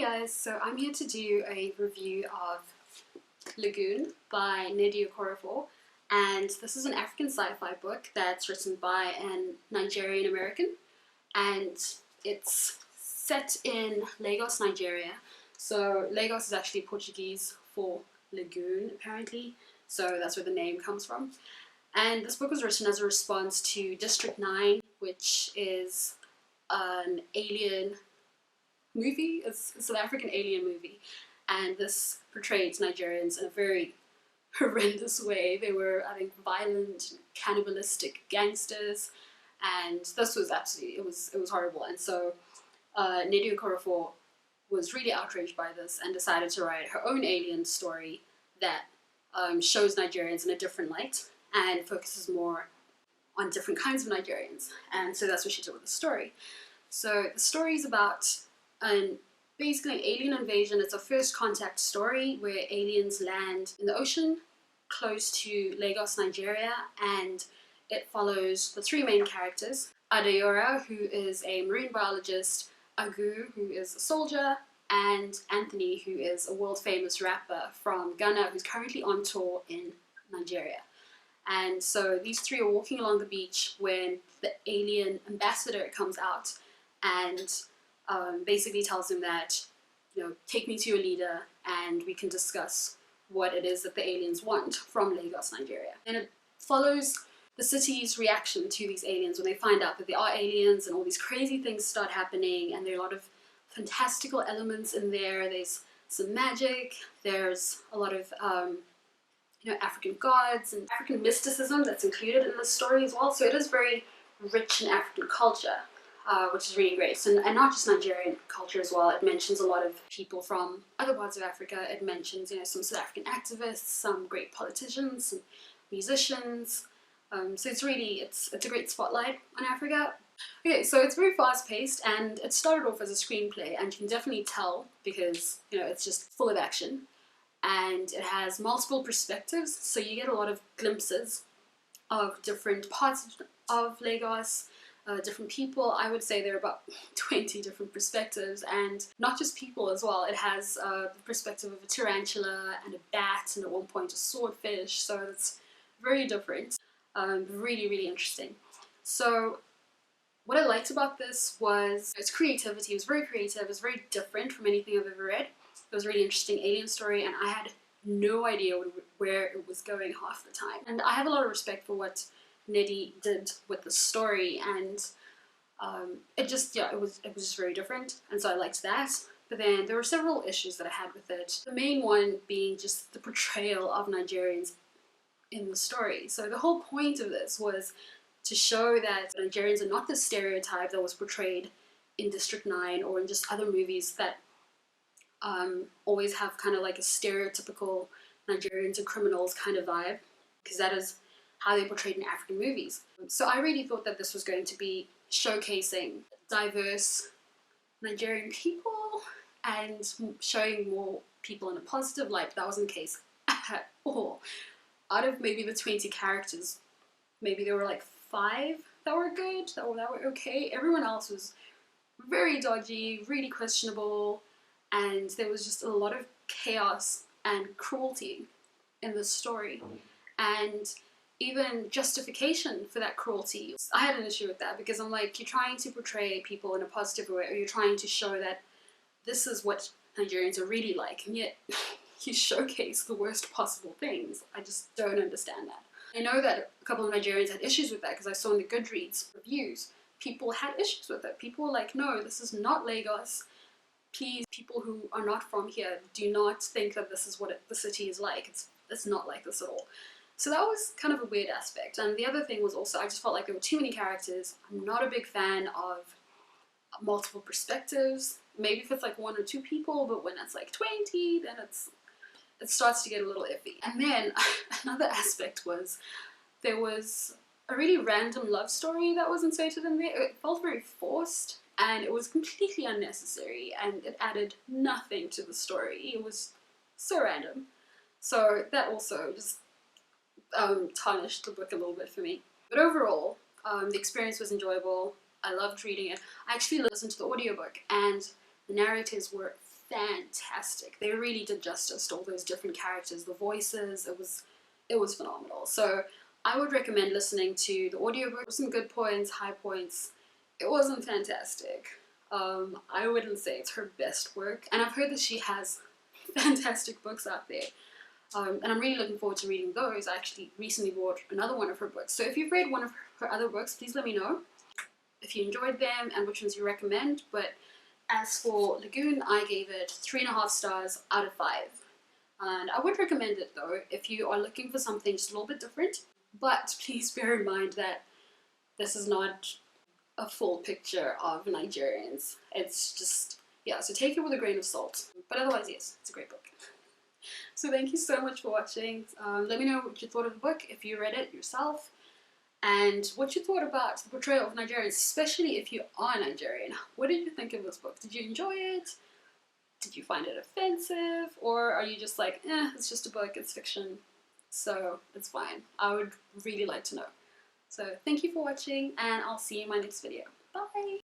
guys, so I'm here to do a review of Lagoon by Nnedi Okorafor, and this is an African sci-fi book that's written by an Nigerian American, and it's set in Lagos, Nigeria. So Lagos is actually Portuguese for lagoon apparently, so that's where the name comes from. And this book was written as a response to District 9, which is an alien movie. It's an African alien movie, and this portrayed Nigerians in a very horrendous way. They were, I think, violent, cannibalistic gangsters, and this was absolutely, it was horrible. And so Nnedi Okorafor was really outraged by this and decided to write her own alien story that shows Nigerians in a different light and focuses more on different kinds of Nigerians. And so that's what she did with the story. So the story is about basically an alien invasion. It's a first contact story where aliens land in the ocean close to Lagos, Nigeria, and it follows the three main characters: Adeyora, who is a marine biologist, Agu, who is a soldier, and Anthony, who is a world-famous rapper from Ghana who's currently on tour in Nigeria. And so these three are walking along the beach when the alien ambassador comes out and basically tells him that, take me to your leader and we can discuss what it is that the aliens want from Lagos, Nigeria. And it follows the city's reaction to these aliens when they find out that they are aliens, and all these crazy things start happening, and there are a lot of fantastical elements in there. There's some magic, there's a lot of African gods and African mysticism that's included in the story as well. So it is very rich in African culture, which is really great. So, and not just Nigerian culture as well. It mentions a lot of people from other parts of Africa. It mentions, some South African activists, some great politicians, some musicians. So it's a great spotlight on Africa. Okay, so it's very fast-paced, and it started off as a screenplay, and you can definitely tell because, it's just full of action. And it has multiple perspectives, so you get a lot of glimpses of different parts of Lagos, different people. I would say there are about 20 different perspectives, and not just people as well. It has the perspective of a tarantula and a bat, and at one point a swordfish, so it's very different. Really, really interesting. So what I liked about this was its creativity. It was very creative. It was very different from anything I've ever read. It was a really interesting alien story, and I had no idea where it was going half the time. And I have a lot of respect for what Nnedi did with the story, and it was just very different, and so I liked that. But then there were several issues that I had with it. The main one being just the portrayal of Nigerians in the story. So the whole point of this was to show that Nigerians are not the stereotype that was portrayed in District 9 or in just other movies that always have kind of like a stereotypical Nigerians are criminals kind of vibe, because that is how they portrayed in African movies. So I really thought that this was going to be showcasing diverse Nigerian people and showing more people in a positive light, but that wasn't the case at all. Out of maybe the 20 characters, maybe there were like 5 that were good, that were okay. Everyone else was very dodgy, really questionable, and there was just a lot of chaos and cruelty in the story. And even justification for that cruelty. I had an issue with that, because I'm like, you're trying to portray people in a positive way, or you're trying to show that this is what Nigerians are really like, and yet you showcase the worst possible things. I just don't understand that. I know that a couple of Nigerians had issues with that, because I saw in the Goodreads reviews, people had issues with it. People were like, no, this is not Lagos. Please, people who are not from here, do not think that this is what the city is like. It's not like this at all. So that was kind of a weird aspect. And the other thing was also, I just felt like there were too many characters. I'm not a big fan of multiple perspectives. Maybe if it's like 1 or 2 people, but when it's like 20, then it starts to get a little iffy. And then another aspect was there was a really random love story that was inserted in there. It felt very forced, and it was completely unnecessary, and it added nothing to the story. It was so random. So that also just tarnished the book a little bit for me. But overall, the experience was enjoyable. I loved reading it. I actually listened to the audiobook, and the narrators were fantastic. They really did justice to all those different characters, the voices. It was phenomenal. So I would recommend listening to the audiobook. Some good points, high points. It wasn't fantastic. I wouldn't say it's her best work, and I've heard that she has fantastic books out there. And I'm really looking forward to reading those. I actually recently bought another one of her books. So if you've read one of her other books, please let me know if you enjoyed them and which ones you recommend. But as for Lagoon, I gave it 3.5 stars out of 5. And I would recommend it though if you are looking for something just a little bit different. But please bear in mind that this is not a full picture of Nigerians. It's just, yeah, so take it with a grain of salt. But otherwise, yes, it's a great book. So thank you so much for watching. Let me know what you thought of the book, if you read it yourself, and what you thought about the portrayal of Nigerians, especially if you are Nigerian. What did you think of this book? Did you enjoy it? Did you find it offensive? Or are you just like, it's just a book, it's fiction, so it's fine? I would really like to know. So thank you for watching, and I'll see you in my next video. Bye!